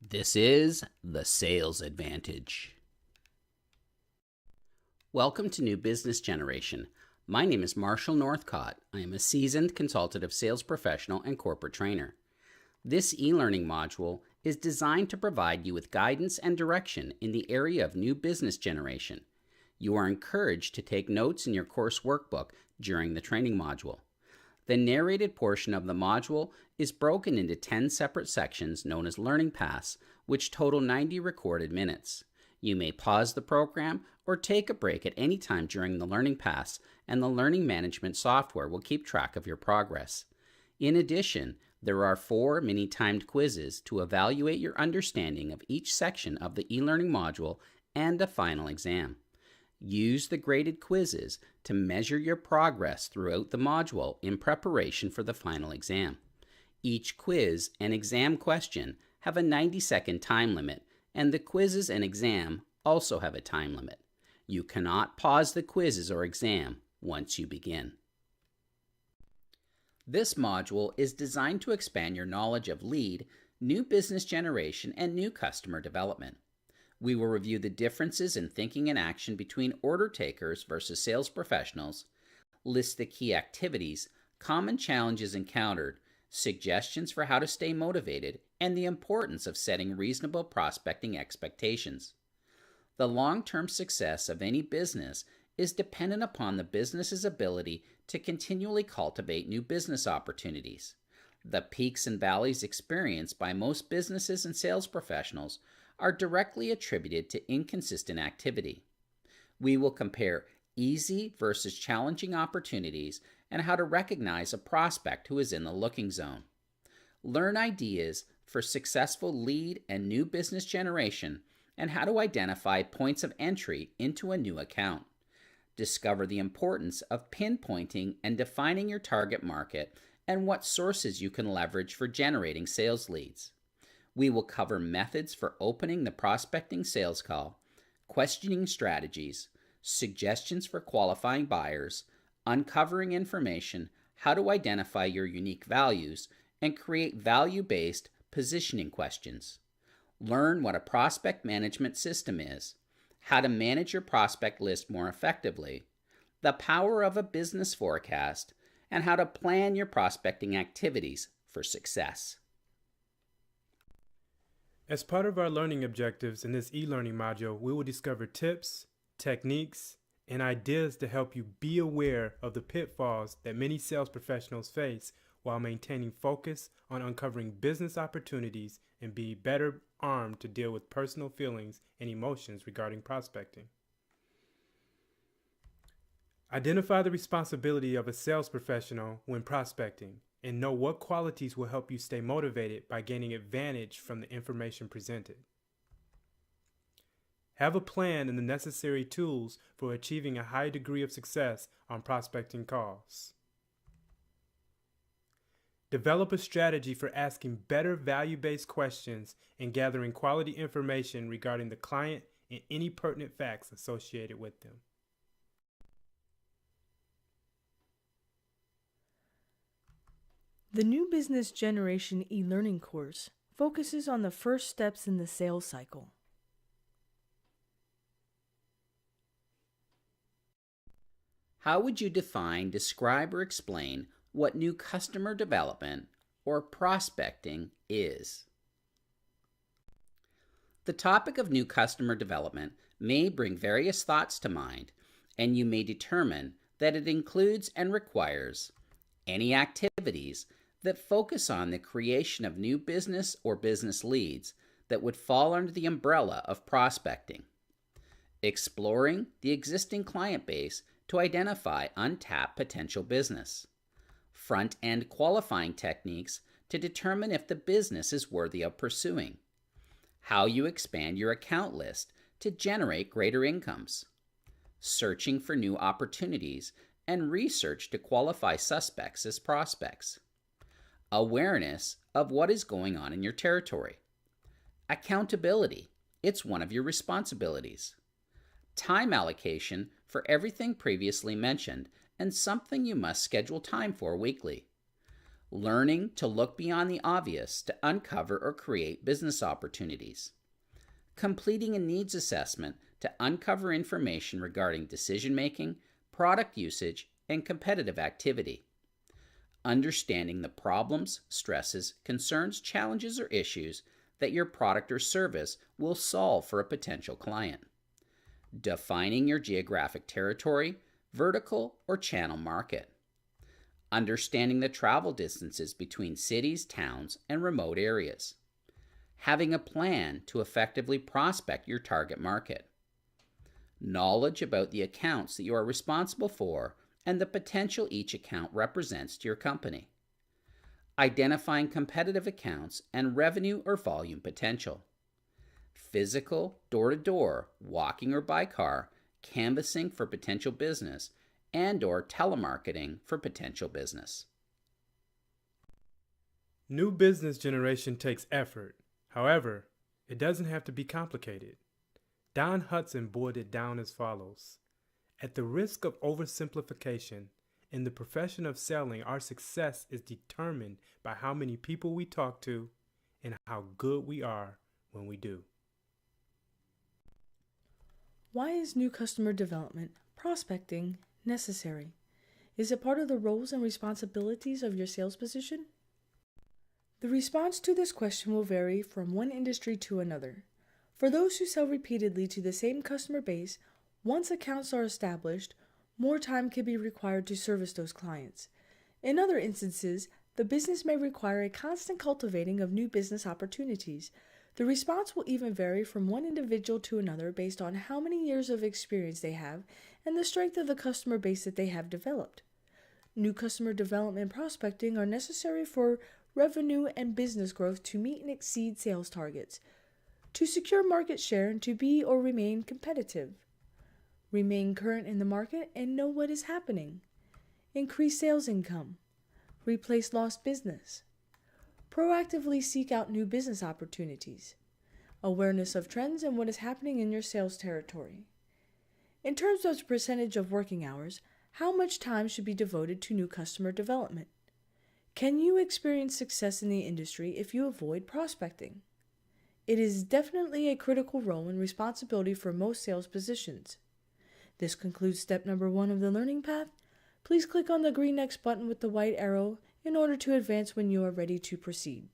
This is the Sales Advantage. Welcome to New Business Generation. My name is Marshall Northcott. I am a seasoned consultative sales professional and corporate trainer. This e-learning module is designed to provide you with guidance and direction in the area of new business generation. You are encouraged to take notes in your course workbook during the training module. The narrated portion of the module is broken into 10 separate sections known as learning paths, which total 90 recorded minutes. You may pause the program or take a break at any time during the learning paths, and the learning management software will keep track of your progress. In addition, there are 4 mini-timed quizzes to evaluate your understanding of each section of the e-learning module and a final exam. Use the graded quizzes to measure your progress throughout the module in preparation for the final exam. Each quiz and exam question have a 90-second time limit, and the quizzes and exam also have a time limit. You cannot pause the quizzes or exam once you begin. This module is designed to expand your knowledge of lead, new business generation, and new customer development. We will review the differences in thinking and action between order takers versus sales professionals, list the key activities, common challenges encountered, suggestions for how to stay motivated, and the importance of setting reasonable prospecting expectations. The long-term success of any business is dependent upon the business's ability to continually cultivate new business opportunities. The peaks and valleys experienced by most businesses and sales professionals are directly attributed to inconsistent activity. We will compare easy versus challenging opportunities and how to recognize a prospect who is in the looking zone. Learn ideas for successful lead and new business generation and how to identify points of entry into a new account. Discover the importance of pinpointing and defining your target market and what sources you can leverage for generating sales leads. We will cover methods for opening the prospecting sales call, questioning strategies, suggestions for qualifying buyers, uncovering information, how to identify your unique values, and create value-based positioning questions. Learn what a prospect management system is, how to manage your prospect list more effectively, the power of a business forecast, and how to plan your prospecting activities for success. As part of our learning objectives in this e-learning module, we will discover tips, techniques, and ideas to help you be aware of the pitfalls that many sales professionals face while maintaining focus on uncovering business opportunities and be better armed to deal with personal feelings and emotions regarding prospecting. Identify the responsibility of a sales professional when prospecting, and know what qualities will help you stay motivated by gaining advantage from the information presented. Have a plan and the necessary tools for achieving a high degree of success on prospecting calls. Develop a strategy for asking better value-based questions and gathering quality information regarding the client and any pertinent facts associated with them. The New Business Generation e-learning course focuses on the first steps in the sales cycle. How would you define, describe, or explain what new customer development or prospecting is? The topic of new customer development may bring various thoughts to mind, and you may determine that it includes and requires any activities that focus on the creation of new business or business leads that would fall under the umbrella of prospecting, exploring the existing client base to identify untapped potential business, front-end qualifying techniques to determine if the business is worthy of pursuing, how you expand your account list to generate greater incomes, searching for new opportunities and research to qualify suspects as prospects, awareness of what is going on in your territory, accountability, it's one of your responsibilities, time allocation for everything previously mentioned and something you must schedule time for weekly, learning to look beyond the obvious to uncover or create business opportunities, completing a needs assessment to uncover information regarding decision making, product usage, and competitive activity, understanding the problems, stresses, concerns, challenges, or issues that your product or service will solve for a potential client, defining your geographic territory, vertical, or channel market, understanding the travel distances between cities, towns, and remote areas, having a plan to effectively prospect your target market, knowledge about the accounts that you are responsible for and the potential each account represents to your company, identifying competitive accounts and revenue or volume potential, physical, door-to-door, walking or by car, canvassing for potential business, and/or telemarketing for potential business. New business generation takes effort. However, it doesn't have to be complicated. Don Hudson boiled it down as follows. At the risk of oversimplification, in the profession of selling, our success is determined by how many people we talk to and how good we are when we do. Why is new customer development, prospecting, necessary? Is it part of the roles and responsibilities of your sales position? The response to this question will vary from one industry to another. For those who sell repeatedly to the same customer base, once accounts are established, more time can be required to service those clients. In other instances, the business may require a constant cultivating of new business opportunities. The response will even vary from one individual to another based on how many years of experience they have and the strength of the customer base that they have developed. New customer development and prospecting are necessary for revenue and business growth to meet and exceed sales targets, to secure market share and to be or remain competitive, remain current in the market and know what is happening, increase sales income, replace lost business, proactively seek out new business opportunities, awareness of trends and what is happening in your sales territory. In terms of percentage of working hours, how much time should be devoted to new customer development? Can you experience success in the industry if you avoid prospecting? It is definitely a critical role and responsibility for most sales positions. This concludes step number 1 of the learning path. Please click on the green X button with the white arrow in order to advance when you are ready to proceed.